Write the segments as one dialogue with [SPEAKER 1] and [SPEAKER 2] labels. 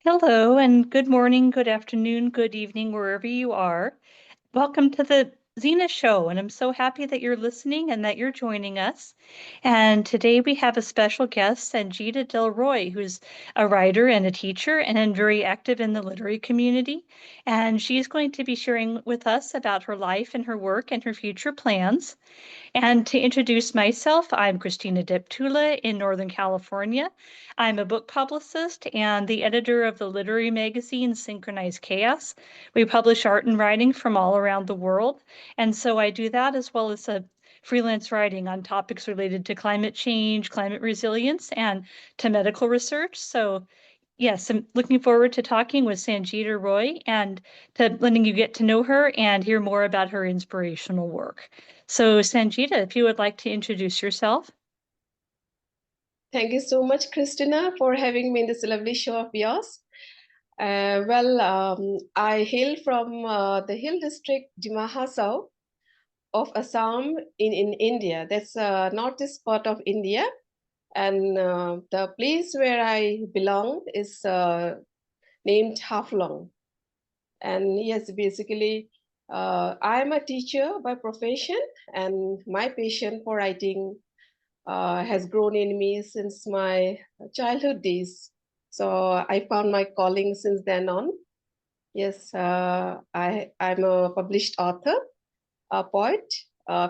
[SPEAKER 1] Hello, and good morning, good afternoon, good evening, wherever you are. Welcome to the XENA show, and I'm so happy that you're listening and that you're joining us. And today we have a special guest, Sangeeta Delroy, who's a writer and a teacher and very active in the literary community. And she's going to be sharing with us about her life and her work and her future plans. And to introduce myself, I'm Cristina Deptula in Northern California. I'm a book publicist and the editor of the literary magazine Synchronized Chaos. We publish art and writing from all around the world. And so I do that as well as a freelance writing on topics related to climate change, climate resilience, and to medical research. So yes, I'm looking forward to talking with Sangeeta Roy and to letting you get to know her and hear more about her inspirational work. So, Sangeeta, if you would like to introduce yourself.
[SPEAKER 2] Thank you so much, Christina, for having me in this lovely show of yours. I hail from the hill district, Dimahasao of Assam in India. That's northeast part of India. And the place where I belong is named Haflong. And yes, basically, I'm a teacher by profession, and my passion for writing has grown in me since my childhood days. So I found my calling since then on. Yes, I'm a published author, a poet,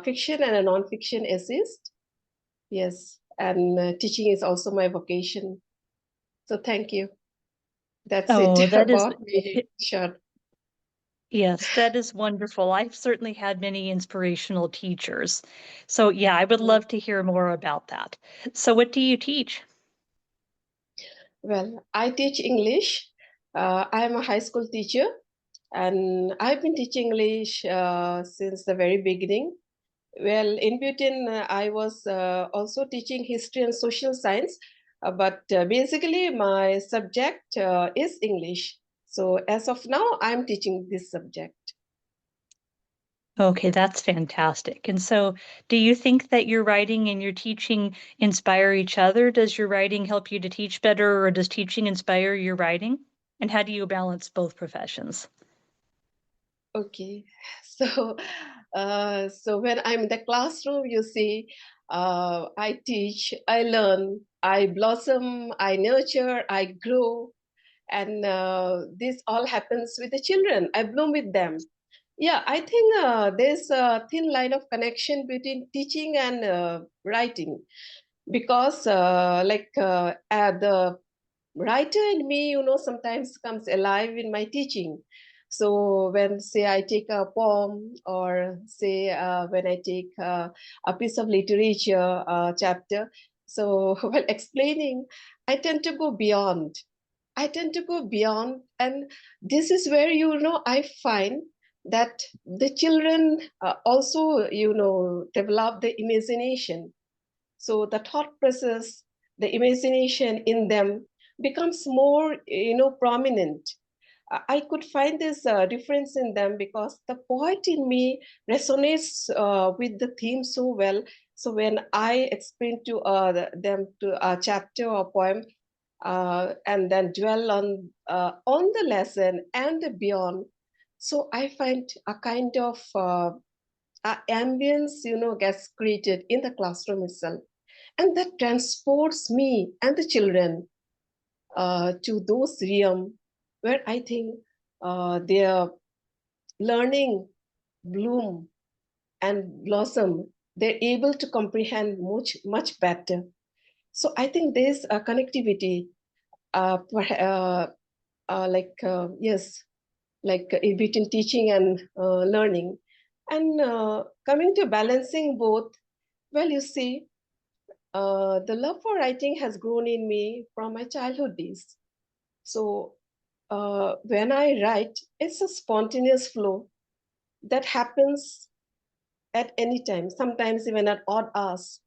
[SPEAKER 2] fiction and a non-fiction essayist. Yes, and teaching is also my vocation. So thank you. That's it
[SPEAKER 1] Oh, that is,
[SPEAKER 2] about me. Sure.
[SPEAKER 1] yes, that is wonderful. I've certainly had many inspirational teachers. So, yeah, I would love to hear more about that. So, what do you teach?
[SPEAKER 2] Well, I teach English. I'm a high school teacher, and I've been teaching English since the very beginning. Well, in between, I was also teaching history and social science, but basically my subject is English. So as of now, I'm teaching this subject.
[SPEAKER 1] Okay, that's fantastic. And so, do you think that your writing and your teaching inspire each other? Does your writing help you to teach better, or does teaching inspire your writing? And how do you balance both professions?
[SPEAKER 2] Okay, so so when I'm in the classroom, you see, I teach, I learn, I blossom, I nurture, I grow, and this all happens with the children. I bloom with them. Yeah, I think there's a thin line of connection between teaching and writing because, the writer in me, sometimes comes alive in my teaching. So when, say, I take a poem, or say when I take a piece of literature chapter, so while explaining, I tend to go beyond. I tend to go beyond, and this is where I find that the children also develop the imagination. So the thought process, the imagination in them becomes more prominent. I could find this difference in them because the poet in me resonates with the theme so well. So when I explain to them to a chapter or poem, and then dwell on the lesson and the beyond, so I find a kind of ambience, gets created in the classroom itself, and that transports me and the children to those realm where I think their learning bloom and blossom. They're able to comprehend much better. So I think there's a connectivity, yes, like in between teaching and learning. And coming to balancing both, well, you see, the love for writing has grown in me from my childhood days. So when I write, it's a spontaneous flow that happens at any time, sometimes even at odd hours.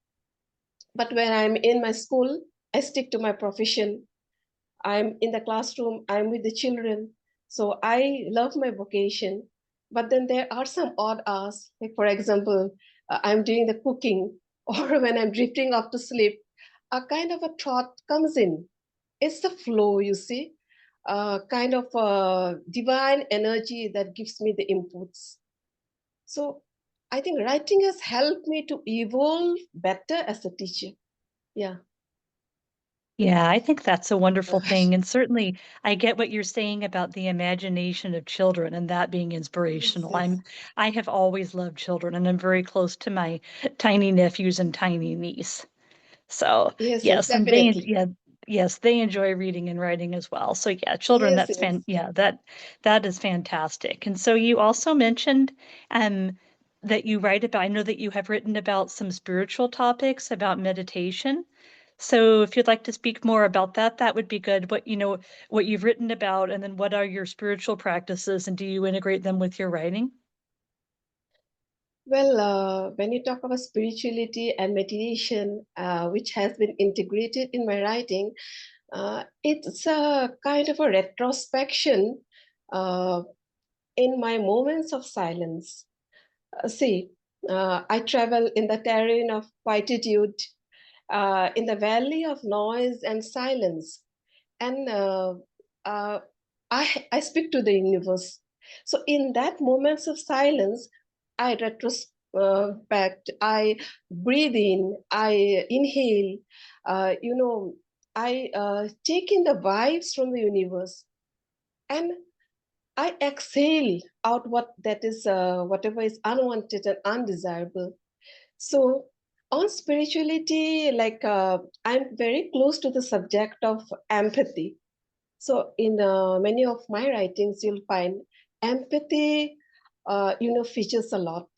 [SPEAKER 2] But when I'm in my school, I stick to my profession. I'm in the classroom, I'm with the children. So I love my vocation. But then there are some odd hours, like for example, I'm doing the cooking, or when I'm drifting off to sleep, a kind of a thought comes in. It's the flow, you see. kind of divine energy that gives me the inputs. So I think writing has helped me to evolve better as a teacher. Yeah.
[SPEAKER 1] Yeah, I think that's a wonderful thing. And certainly I get what you're saying about the imagination of children and that being
[SPEAKER 2] Yes,
[SPEAKER 1] inspirational.
[SPEAKER 2] yes.
[SPEAKER 1] I have always loved children and I'm very close to my tiny nephews and tiny niece. So
[SPEAKER 2] Yes, yes,
[SPEAKER 1] yes, and they
[SPEAKER 2] definitely.
[SPEAKER 1] yeah, yes, they enjoy reading and writing as well. So yeah, children,
[SPEAKER 2] Yes,
[SPEAKER 1] that's
[SPEAKER 2] yes.
[SPEAKER 1] that is fantastic. And so you also mentioned um that you write about, I know that you have written about some spiritual topics about meditation. So if you'd like to speak more about that, that would be good. What you've written about, and then what are your spiritual practices, and do you integrate them with your writing?
[SPEAKER 2] Well, when you talk about spirituality and meditation, which has been integrated in my writing, it's a kind of a retrospection uh, in my moments of silence. See, I travel in the terrain of quietude, in the valley of noise and silence, and uh, I speak to the universe. So in that moments of silence, I retrospect, I breathe in, I inhale, I take in the vibes from the universe, and I exhale out whatever is unwanted and undesirable. So on spirituality, like I'm very close to the subject of empathy. So in many of my writings, you'll find empathy, features a lot.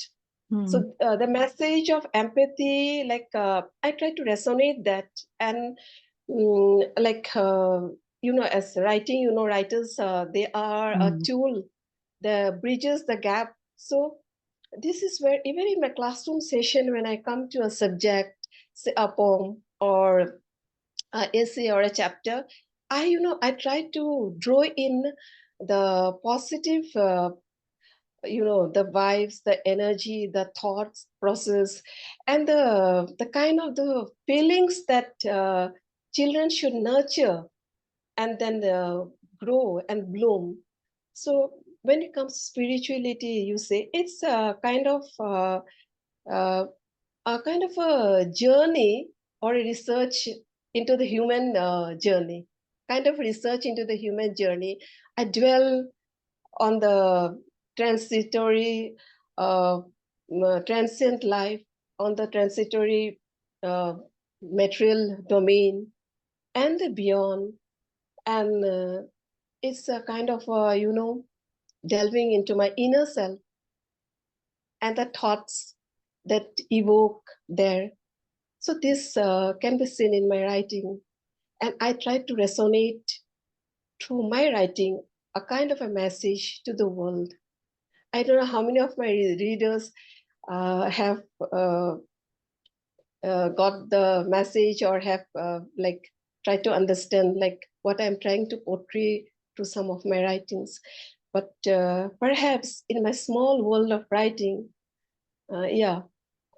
[SPEAKER 1] Hmm.
[SPEAKER 2] So the message of empathy, like I try to resonate that, and like as writing, writers they are a
[SPEAKER 1] Hmm.
[SPEAKER 2] tool, the bridges the gap. So this is where even in my classroom session, when I come to a subject, say a poem or an essay or a chapter, I try to draw in the positive, the vibes, the energy, the thoughts process, and the kind of the feelings that children should nurture and then grow and bloom. So when it comes to spirituality, you say it's uh, a kind of a journey or a research into the human journey, kind of research into the human journey. I dwell on the transitory, transient life, on the transitory uh, material domain and the beyond. And it's a kind of, delving into my inner self and the thoughts that evoke there. So this can be seen in my writing, and I try to resonate through my writing a kind of a message to the world. I don't know how many of my readers have got the message or have like tried to understand like what I'm trying to portray through some of my writings. But perhaps in my small world of writing, yeah,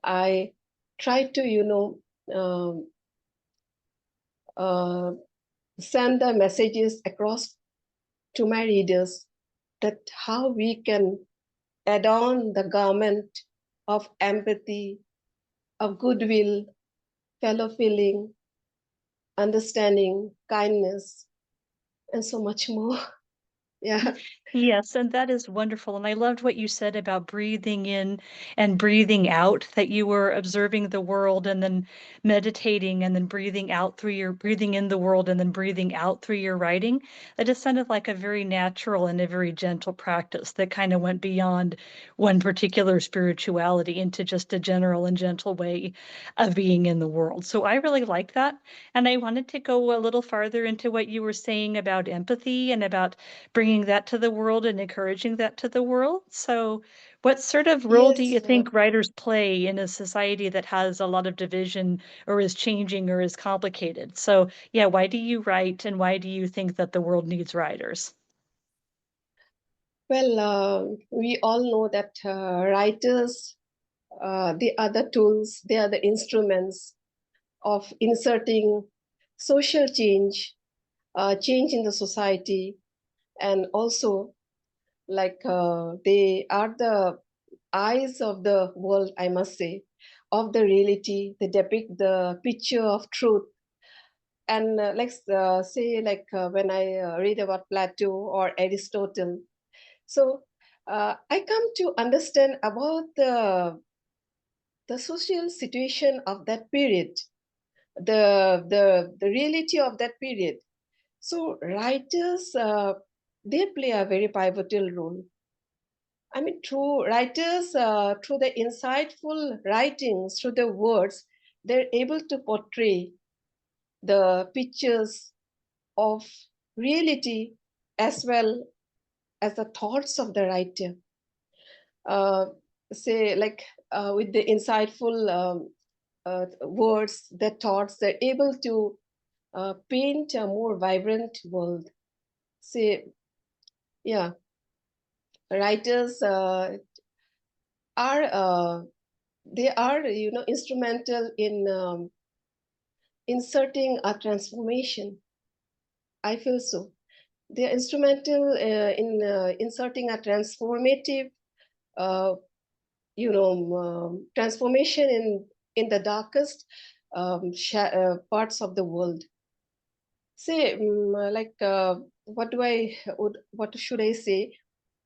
[SPEAKER 2] I try to, um, uh, send the messages across to my readers that how we can add on the garment of empathy, of goodwill, fellow feeling, understanding, kindness, and so much more. Yeah.
[SPEAKER 1] Yes, and that is wonderful. And I loved what you said about breathing in and breathing out, that you were observing the world and then meditating and then breathing in the world and then breathing out through your writing. That just sounded like a very natural and a very gentle practice that kind of went beyond one particular spirituality into just a general and gentle way of being in the world. So I really like that. And I wanted to go a little farther into what you were saying about empathy and about bringing that to the world and encouraging that to the world. So, what sort of role do
[SPEAKER 2] Yes.
[SPEAKER 1] you think writers play in a society that has a lot of division or is changing or is complicated? So, yeah, why do you write and why do you think that the world needs writers?
[SPEAKER 2] Well, we all know that writers, the other tools, they are the instruments of inserting social change, change in the society, And also, like they are the eyes of the world, I must say, of the reality. They depict the picture of truth. And let's say, like when I read about Plato or Aristotle, so I come to understand about the social situation of that period, the reality of that period. So writers, they play a very pivotal role. I mean, through writers, through the insightful writings, through the words, they're able to portray the pictures of reality as well as the thoughts of the writer. Uh, say, like with the insightful words, the thoughts, they're able to paint a more vibrant world. Say, yeah, writers are they are, you know, instrumental in inserting a transformation. I feel so. They are instrumental in inserting a transformative, uh, transformation in the darkest parts of the world. Say, like, what should I say?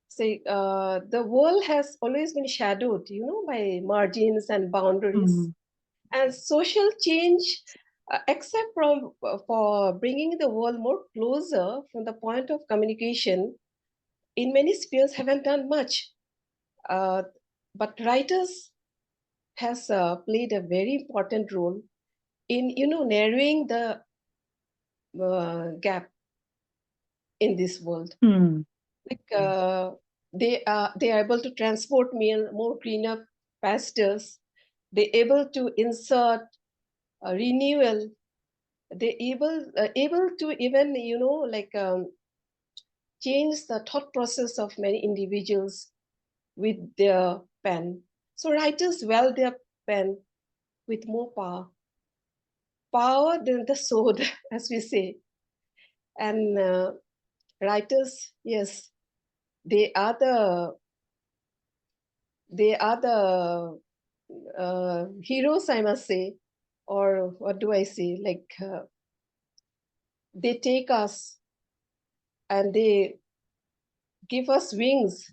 [SPEAKER 2] Say, the world has always been shadowed, you know, by margins and boundaries.
[SPEAKER 1] Mm.
[SPEAKER 2] And social change, except for bringing the world more closer from the point of communication, in many spheres haven't done much. Uh, but writers has played a very important role in, you know, narrowing the gap in this world.
[SPEAKER 1] Mm.
[SPEAKER 2] Like they are able to transport more greener pastures. They're able to insert renewal. They're able to even, you know, like change the thought process of many individuals with their pen. So writers wield their pen with more power than the sword, as we say. And writers, yes, they are the heroes, I must say, or what do I say? Like they take us and they give us wings,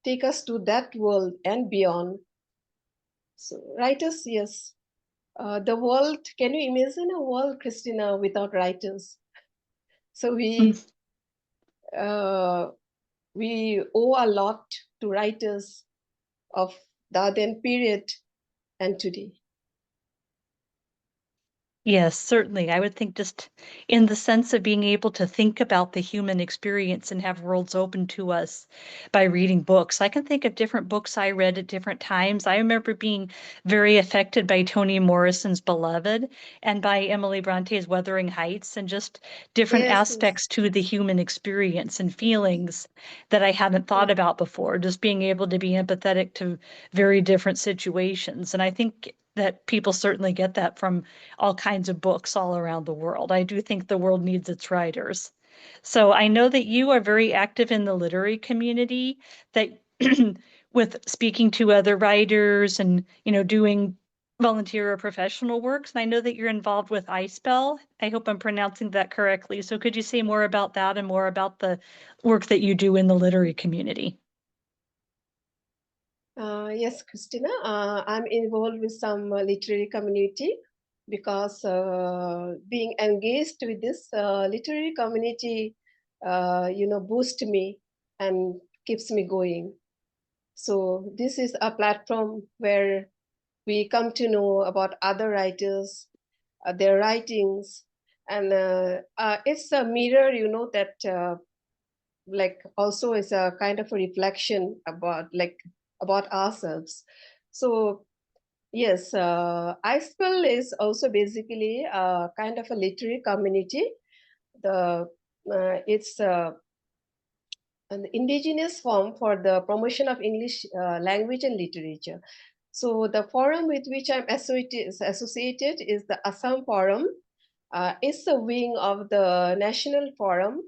[SPEAKER 2] take us to that world and beyond. So writers, yes. The world, can you imagine a world, Christina, without writers? So
[SPEAKER 1] Mm.
[SPEAKER 2] uh, we owe a lot to writers of the then period and today.
[SPEAKER 1] Yes, certainly. I would think just in the sense of being able to think about the human experience and have worlds open to us by reading books. I can think of different books I read at different times. I remember being very affected by Toni Morrison's Beloved and by Emily Bronte's Wuthering Heights, and just different
[SPEAKER 2] Yes, yes.
[SPEAKER 1] aspects to the human experience and feelings that I hadn't thought
[SPEAKER 2] Mm.
[SPEAKER 1] about before. Just being able to be empathetic to very different situations. And I think that people certainly get that from all kinds of books all around the world. I do think the world needs its writers. So I know that you are very active in the literary community, that with speaking to other writers and, doing volunteer or professional works. And I know that you're involved with iSpell. I hope I'm pronouncing that correctly. So could you say more about that and more about the work that you do in the literary community?
[SPEAKER 2] Yes, Christina, I'm involved with some literary community because being engaged with this literary community, boosts me and keeps me going. So this is a platform where we come to know about other writers, their writings, and it's a mirror, you know, that like also is a kind of a reflection about ourselves. So yes, iSpell is also basically a kind of a literary community. The it's an indigenous form for the promotion of English language and literature. So the forum with which I'm associated is the Assam Forum. It's a wing of the National Forum,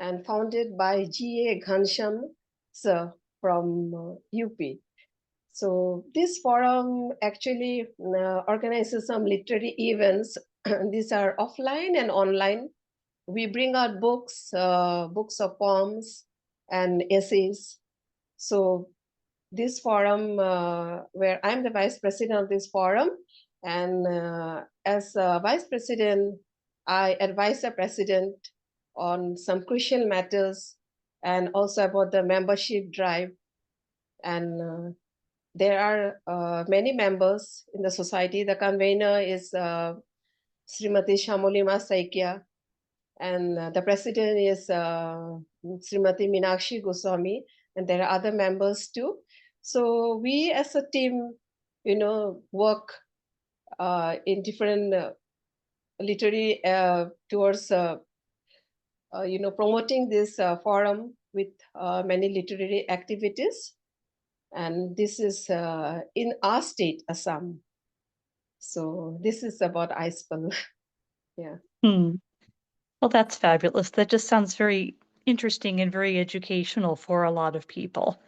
[SPEAKER 2] and founded by G.A. Ghansham sir from UP. So this forum actually organizes some literary events. These are offline and online. We bring out books, books of poems and essays. So this forum, where I'm the vice president of this forum, and as vice president, I advise the president on some crucial matters and also about the membership drive. And there are many members in the society. The convener is Srimati Shamolima Saikia, and the president is Srimati Meenakshi Goswami, and there are other members too. So we as a team, work in different literary towards, promoting this forum with many literary activities. And this is in our state, Assam. So this is about iSpell. Yeah.
[SPEAKER 1] Well, that's fabulous. That just sounds very interesting and very educational for a lot of people.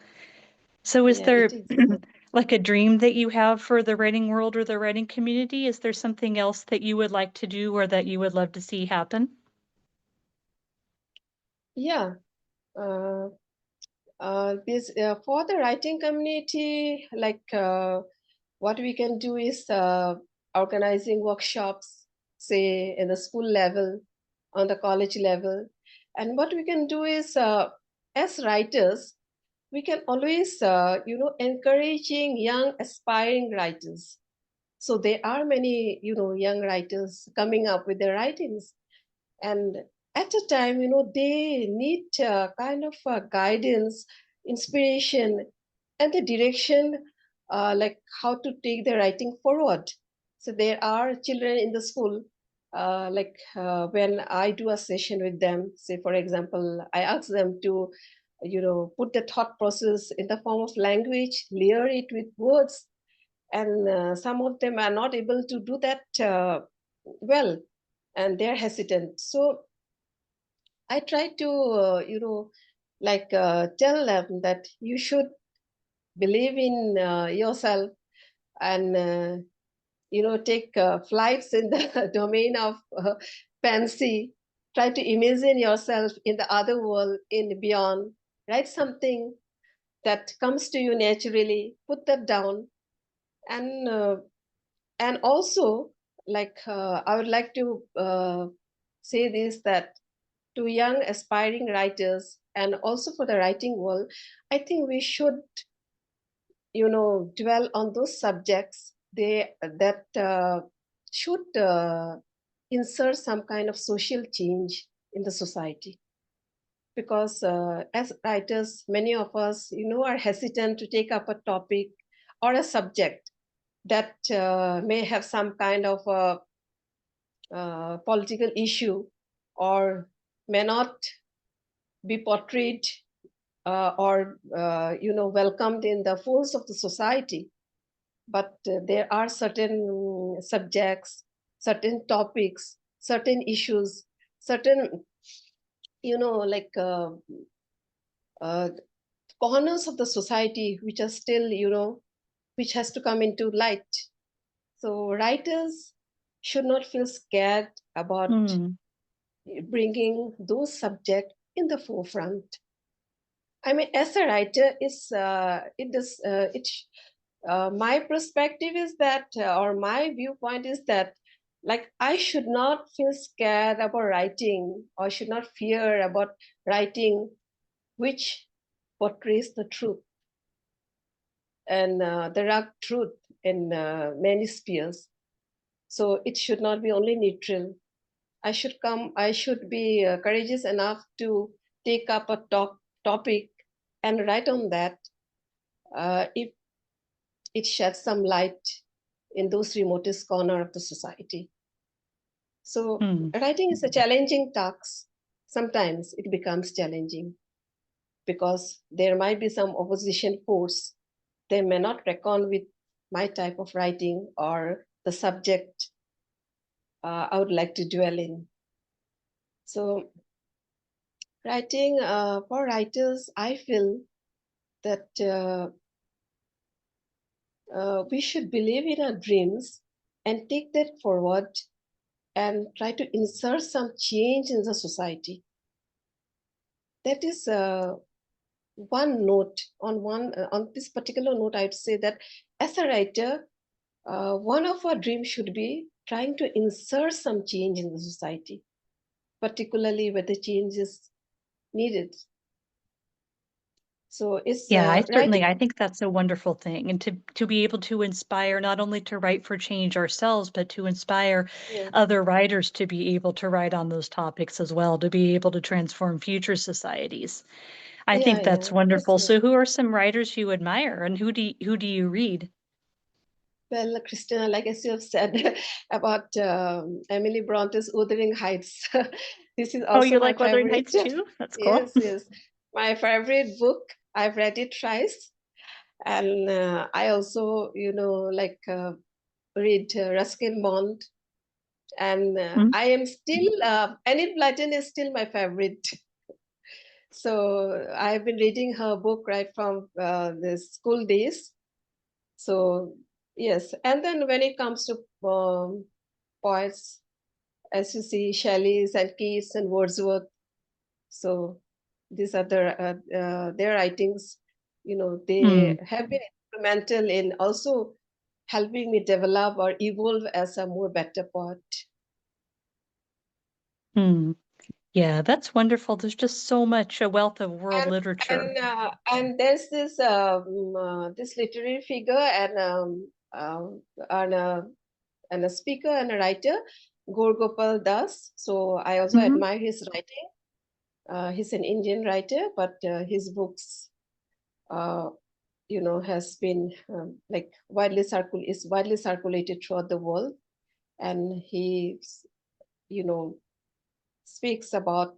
[SPEAKER 1] So is
[SPEAKER 2] Yeah,
[SPEAKER 1] there
[SPEAKER 2] it is.
[SPEAKER 1] like a dream that you have for the writing world or the writing community? Is there something else that you would like to do or that you would love to see happen?
[SPEAKER 2] Yeah. This for the writing community, like what we can do is organizing workshops, say in the school level, on the college level. And what we can do is, as writers, we can always, encouraging young aspiring writers. So there are many, young writers coming up with their writings. And at a time, they need kind of guidance, inspiration, and the direction, like how to take their writing forward. So there are children in the school, when I do a session with them, say, for example, I ask them to, put the thought process in the form of language, layer it with words. And some of them are not able to do that well, and they're hesitant. So I try to, tell them that you should believe in yourself and, take flights in the domain of fancy. Try to imagine yourself in the other world, in beyond. Write something that comes to you naturally. Put that down, and also, I would like to say this, that to young aspiring writers and also for the writing world, I think we should, dwell on those subjects that should insert some kind of social change in the society. Because as writers, many of us, are hesitant to take up a topic or a subject that may have some kind of a political issue, or may not be portrayed or welcomed in the folds of the society. But there are certain subjects, certain topics, certain issues, certain corners of the society which are still, which has to come into light. So writers should not feel scared about bringing those subjects in the forefront. I mean, as a writer, my perspective is that, or my viewpoint is that, like, I should not feel scared about writing, or should not fear about writing which portrays the truth and the rugged truth in many spheres. So it should not be only neutral. I should be courageous enough to take up a topic and write on that if it sheds some light in those remotest corner of the society. So writing is a challenging task. Sometimes it becomes challenging because there might be some opposition force. They may not reckon with my type of writing or the subject I would like to dwell in. So Writing, for writers, I feel that we should believe in our dreams and take that forward and try to insert some change in the society. That is one note on this particular note. I'd say that as a writer, one of our dreams should be trying to insert some change in the society, particularly where the change is needed. So it's
[SPEAKER 1] Yeah,
[SPEAKER 2] writing.
[SPEAKER 1] I think that's a wonderful thing. And to be able to inspire, not only to write for change ourselves, but to inspire
[SPEAKER 2] Yeah,
[SPEAKER 1] other writers to be able to write on those topics as well, to be able to transform future societies. I
[SPEAKER 2] yeah,
[SPEAKER 1] think
[SPEAKER 2] yeah.
[SPEAKER 1] that's wonderful.
[SPEAKER 2] Yes.
[SPEAKER 1] So who are some writers you admire and who do you read?
[SPEAKER 2] Well, Christina, like as you have said about Emily Bronte's Wuthering Heights, this is
[SPEAKER 1] Oh,
[SPEAKER 2] also
[SPEAKER 1] you
[SPEAKER 2] my
[SPEAKER 1] like Wuthering
[SPEAKER 2] favorite.
[SPEAKER 1] Heights too? That's cool.
[SPEAKER 2] Yes, yes, my favorite book. I've read it twice, and I also, like read Ruskin Bond, and
[SPEAKER 1] Mhm.
[SPEAKER 2] I am still Enid Blyton is still my favorite. So I've been reading her book right from the school days. So yes, and then when it comes to poets, as you see, Shelley's and Keats and Wordsworth. So these are their writings. They
[SPEAKER 1] Mm,
[SPEAKER 2] have been instrumental in also helping me develop or evolve as a more better poet.
[SPEAKER 1] mm. Yeah, that's wonderful. There's just so much a wealth of world
[SPEAKER 2] And
[SPEAKER 1] literature.
[SPEAKER 2] and there's this literary figure and and a speaker and a writer, Gorgopal Das. So I also
[SPEAKER 1] Hmm.
[SPEAKER 2] admire his writing. He's an Indian writer, but his books, uh, has been like is widely circulated throughout the world, and he, you know, speaks about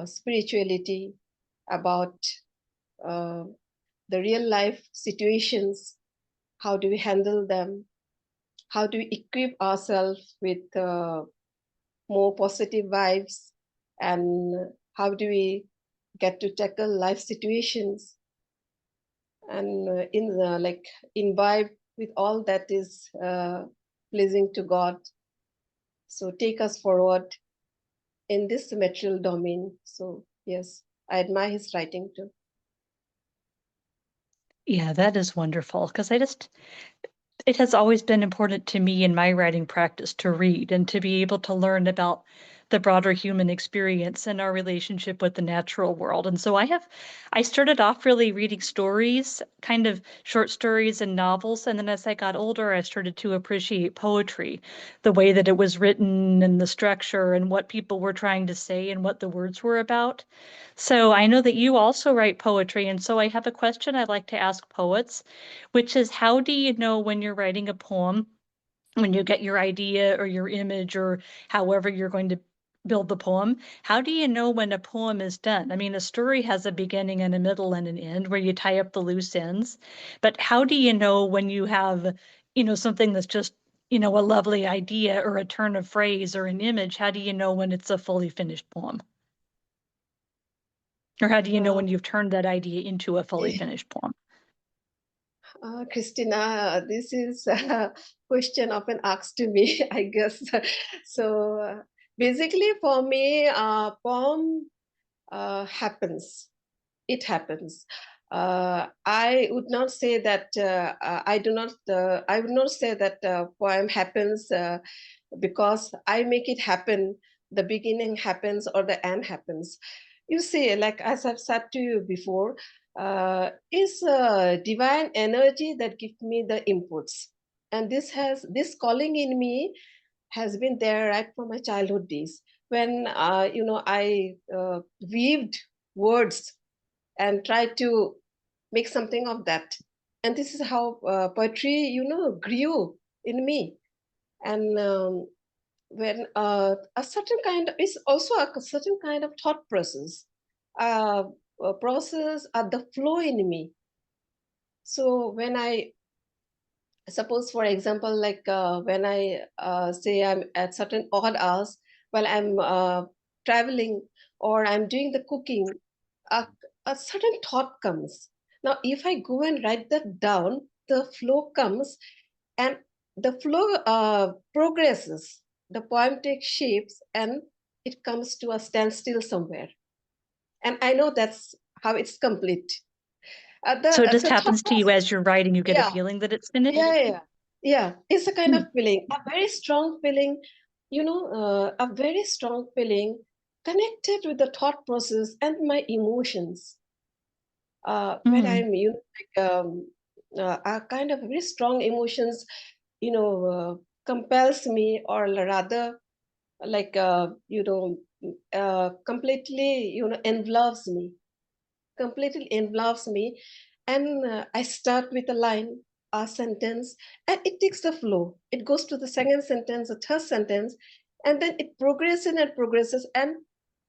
[SPEAKER 2] spirituality, about uh, the real life situations. How do we handle them? How do we equip ourselves with more positive vibes? And how do we get to tackle life situations and in the like imbibe with all that is pleasing to God? So take us forward in this material domain. So yes, I admire his writing too.
[SPEAKER 1] Yeah, that is wonderful because it has always been important to me in my writing practice to read and to be able to learn about the broader human experience and our relationship with the natural world. And so I started off really reading stories, kind of short stories and novels. And then as I got older, I started to appreciate poetry, the way that it was written and the structure and what people were trying to say and what the words were about. So I know that you also write poetry. And so I have a question I'd like to ask poets, which is how do you know when you're writing a poem, when you get your idea or your image or however you're going to build the poem, how do you know when a poem is done? I mean, a story has a beginning and a middle and an end where you tie up the loose ends, but how do you know when you have, something that's just, a lovely idea or a turn of phrase or an image? How do you know when it's a fully finished poem? Or how do you know
[SPEAKER 2] Uh,
[SPEAKER 1] when you've turned that idea into a fully finished poem?
[SPEAKER 2] Christina, this is a question often asked to me, I guess. So basically, for me, poem happens. It happens. I would not say that I do not. I would not say that poem happens because I make it happen. The beginning happens or the end happens. You see, like as I've said to you before, is divine energy that gives me the inputs, and this calling in me has been there right from my childhood days when I weaved words and tried to make something of that. And this is how poetry, grew in me. And when a certain kind is also a certain kind of thought process, uh, a process at the flow in me. So when I suppose, for example, like when I say I'm at certain odd hours while I'm traveling or I'm doing the cooking, a certain thought comes. Now, if I go and write that down, the flow comes, and the flow progresses. The poem takes shapes, and it comes to a standstill somewhere. And I know that's how it's complete.
[SPEAKER 1] So it just
[SPEAKER 2] The thought
[SPEAKER 1] happens to you
[SPEAKER 2] process,
[SPEAKER 1] as you're writing, you get a
[SPEAKER 2] yeah,
[SPEAKER 1] feeling that it's finished?
[SPEAKER 2] yeah. It's a kind
[SPEAKER 1] Hmm.
[SPEAKER 2] of feeling, a very strong feeling, a very strong feeling connected with the thought process and my emotions. When
[SPEAKER 1] Hmm.
[SPEAKER 2] I'm, a kind of very strong emotions, compels me, or rather, like, completely, envelops me, and I start with a line, a sentence, and it takes the flow. It goes to the second sentence, the third sentence, and then it progresses and progresses, and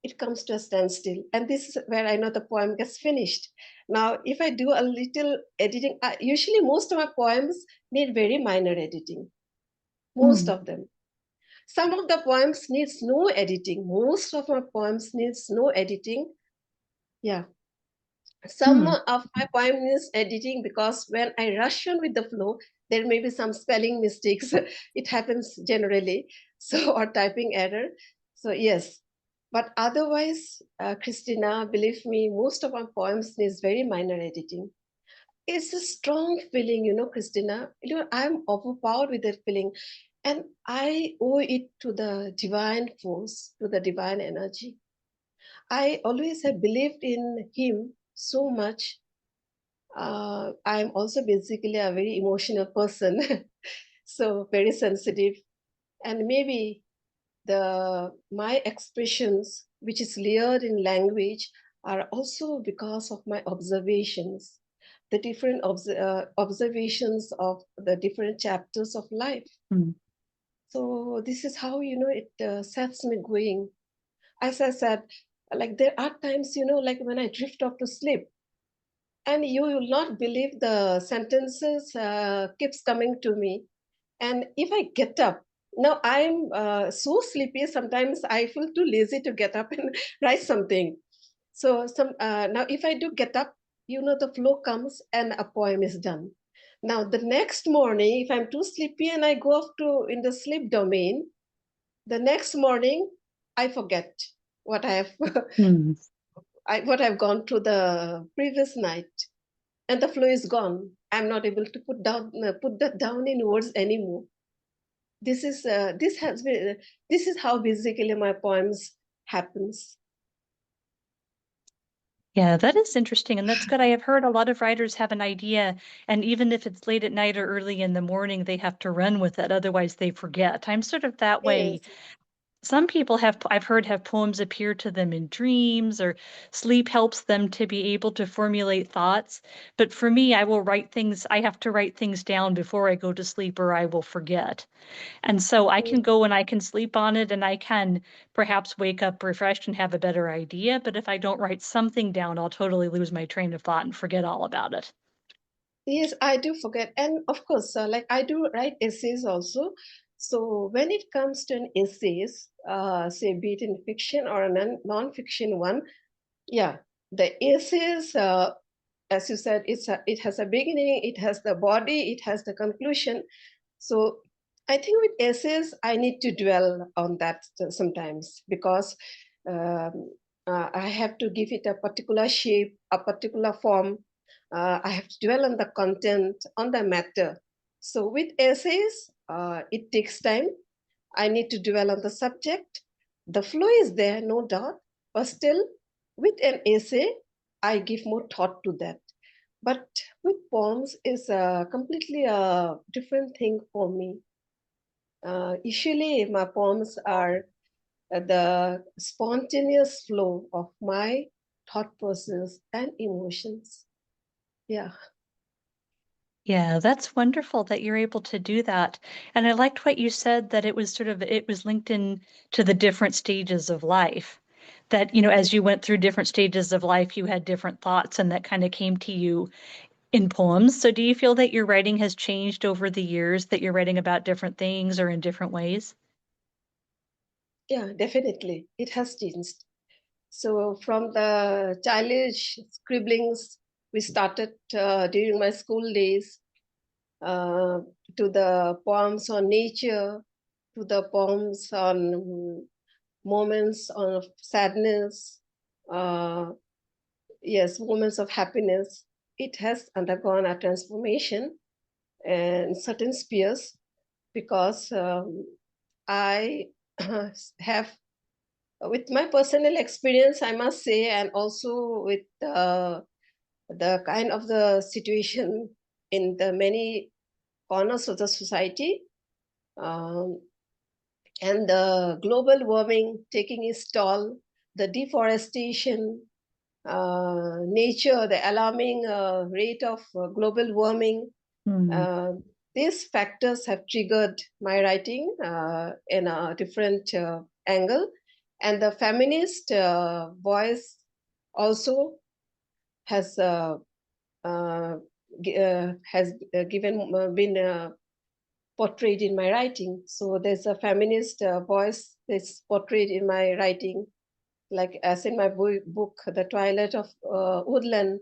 [SPEAKER 2] it comes to a standstill. And this is where I know the poem gets finished. Now, if I do a little editing, usually most of my poems need very minor editing, most
[SPEAKER 1] Hmm.
[SPEAKER 2] of them. Some of the poems needs no editing. Most of my poems needs no editing. Yeah, some
[SPEAKER 1] Hmm.
[SPEAKER 2] of my poem needs editing because when I rush on with the flow, there may be some spelling mistakes. It happens generally. So, or typing error. So, yes. But otherwise, Christina, believe me, most of my poems needs very minor editing. It's a strong feeling, Christina. I'm overpowered with that feeling. And I owe it to the divine force, to the divine energy. I always have believed in him so much. I'm also basically a very emotional person, so very sensitive, and maybe the my expressions, which is layered in language, are also because of my observations, the different observations of the different chapters of life.
[SPEAKER 1] Hmm.
[SPEAKER 2] So this is how it sets me going. As I said, like there are times like when I drift off to sleep, and you will not believe the sentences keeps coming to me. And if I get up, now I'm so sleepy, sometimes I feel too lazy to get up and write something. So now if I do get up, the flow comes and a poem is done. Now the next morning, if I'm too sleepy and I go off to in the sleep domain, the next morning I forget what I have
[SPEAKER 1] Hmm.
[SPEAKER 2] what I've gone through the previous night, and the flow is gone. I'm not able to put that down in words anymore. This is how basically my poems happens.
[SPEAKER 1] Yeah, that is interesting, and that's good. I have heard a lot of writers have an idea, and even if it's late at night or early in the morning, they have to run with it, otherwise they forget. I'm sort of that way.
[SPEAKER 2] Yes,
[SPEAKER 1] Some people I've heard have poems appear to them in dreams, or sleep helps them to be able to formulate thoughts. But for me, I have to write things down before I go to sleep or I will forget. And so I can go and I can sleep on it and I can perhaps wake up refreshed and have a better idea. But if I don't write something down, I'll totally lose my train of thought and forget all about it.
[SPEAKER 2] yes, I do forget, and of course, like I do write essays also. So when it comes to an essays, say be it in fiction or a non-fiction one, yeah, the essays, as you said, it has a beginning, it has the body, it has the conclusion. So I think with essays, I need to dwell on that sometimes, because um, I have to give it a particular shape, a particular form. I have to dwell on the content, on the matter. So with essays, it takes time. I need to dwell on the subject. The flow is there, no doubt, but still, with an essay, I give more thought to that. But with poems is completely a different thing for me. Usually, my poems are the spontaneous flow of my thought process and emotions. Yeah.
[SPEAKER 1] Yeah, that's wonderful that you're able to do that. And I liked what you said that it was linked in to the different stages of life. That, as you went through different stages of life, you had different thoughts and that kind of came to you in poems. So do you feel that your writing has changed over the years, that you're writing about different things or in different ways?
[SPEAKER 2] Yeah, definitely. It has changed. So from the childish scribblings we started during my school days, to the poems on nature, to the poems on moments of sadness, yes, moments of happiness. It has undergone a transformation in certain spheres because I have, with my personal experience, I must say, and also with the kind of the situation in the many corners of the society, um, and the global warming taking its toll, the deforestation, nature, the alarming rate of global warming. Uh, these factors have triggered my writing in a different angle. And the feminist voice also has been portrayed in my writing. So there's a feminist voice that's portrayed in my writing, like as in my book, The Twilight of Woodland.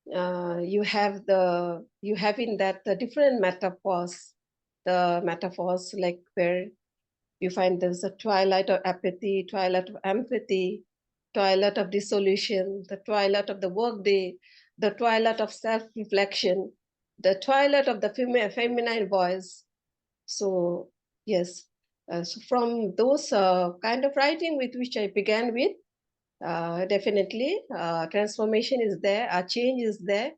[SPEAKER 2] You have in that the different metaphors, like where you find there's a twilight of apathy, twilight of empathy, twilight of dissolution, the twilight of the workday, the twilight of self-reflection, the twilight of the feminine voice. So yes, so from those kind of writing with which I began with, definitely transformation is there, a change is there,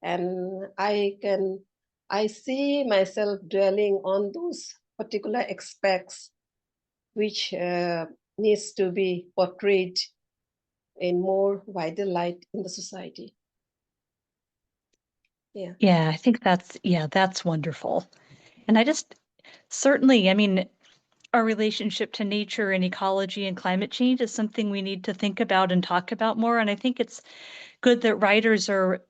[SPEAKER 2] and I see myself dwelling on those particular aspects which needs to be portrayed in more wider light in the society. Yeah.
[SPEAKER 1] Yeah, I think that's wonderful. And I just certainly, I mean, our relationship to nature and ecology and climate change is something we need to think about and talk about more. And I think it's good that writers are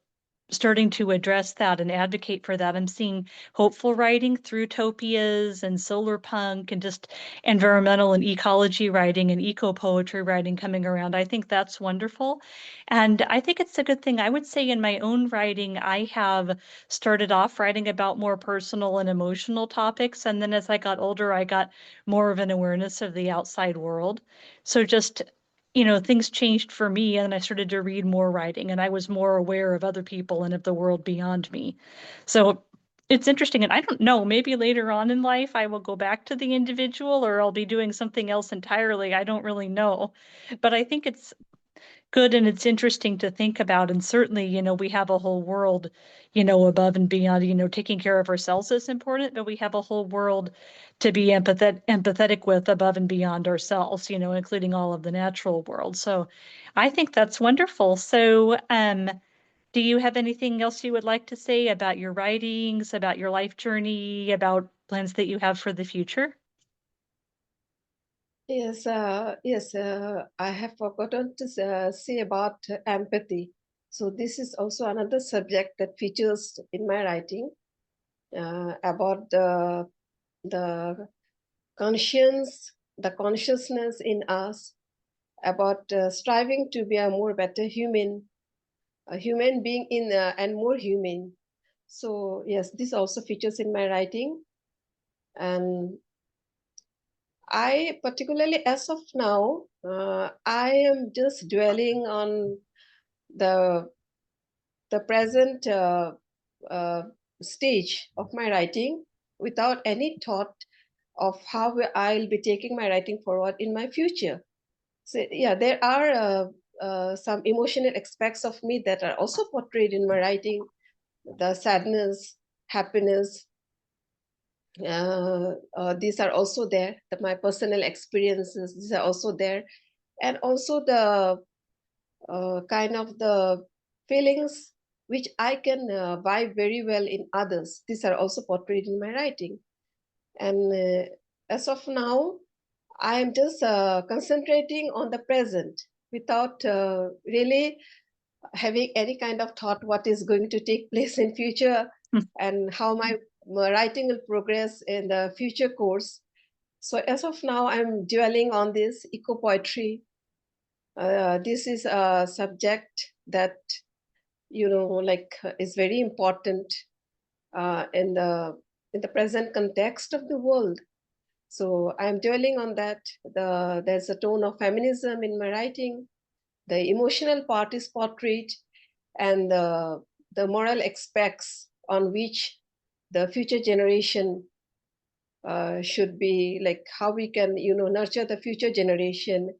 [SPEAKER 1] starting to address that and advocate for that. I'm seeing hopeful writing through topias and solar punk and just environmental and ecology writing and eco poetry writing coming around. I think that's wonderful. And I think it's a good thing. I would say in my own writing, I have started off writing about more personal and emotional topics. And then as I got older, I got more of an awareness of the outside world. So just things changed for me and I started to read more writing and I was more aware of other people and of the world beyond me. So it's interesting. And I don't know, maybe later on in life I will go back to the individual or I'll be doing something else entirely. I don't really know. But I think it's good and it's interesting to think about. And certainly, we have a whole world, above and beyond, taking care of ourselves is important, but we have a whole world to be empathetic with above and beyond ourselves, including all of the natural world. So I think that's wonderful. So, do you have anything else you would like to say about your writings, about your life journey, about plans that you have for the future?
[SPEAKER 2] Yes, I have forgotten to say about empathy. So this is also another subject that features in my writing, about the conscience, the consciousness in us, about striving to be a more better human, a human being and more human. So yes, this also features in my writing. And I particularly, as of now, I am just dwelling on the present uh, stage of my writing without any thought of how I'll be taking my writing forward in my future. So yeah, there are some emotional aspects of me that are also portrayed in my writing, the sadness, happiness. These are also there. My personal experiences, these are also there, and also the kind of the feelings which I can vibe very well in others. These are also portrayed in my writing. And as of now, I am just concentrating on the present without really having any kind of thought what is going to take place in future and how my writing will progress in the future course. So as of now, I'm dwelling on this eco poetry, This is a subject that, is very important in the present context of the world. So I'm dwelling on that. There's a tone of feminism in my writing. The emotional part is portrayed, and the moral aspects on which the future generation should be, like how we can, nurture the future generation,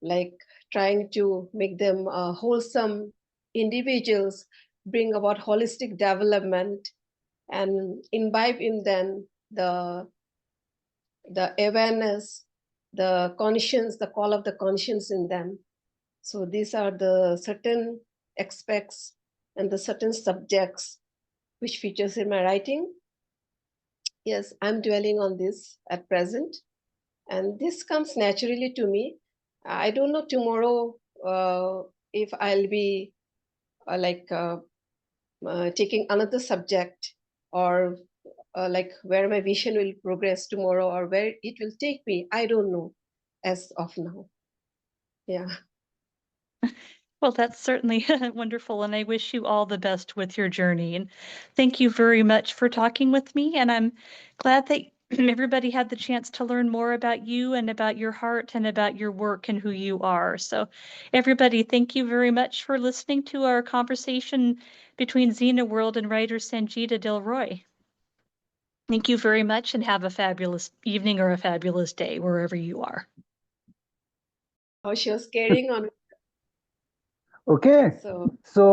[SPEAKER 2] like trying to make them wholesome individuals, bring about holistic development, and imbibe in them the awareness, the conscience, the call of the conscience in them. So these are the certain aspects and the certain subjects which features in my writing. Yes, I'm dwelling on this at present, and this comes naturally to me. I don't know tomorrow if I'll be taking another subject, or like where my vision will progress tomorrow, or where it will take me. I don't know as of now. Yeah.
[SPEAKER 1] Well, that's certainly wonderful, and I wish you all the best with your journey. And thank you very much for talking with me. And I'm glad that everybody had the chance to learn more about you and about your heart and about your work and who you are. So, everybody, thank you very much for listening to our conversation between XENA World and writer Sangeeta Delroy. Thank you very much, and have a fabulous evening or a fabulous day wherever you are.
[SPEAKER 2] How she was carrying on.
[SPEAKER 3] Okay.
[SPEAKER 2] So
[SPEAKER 3] So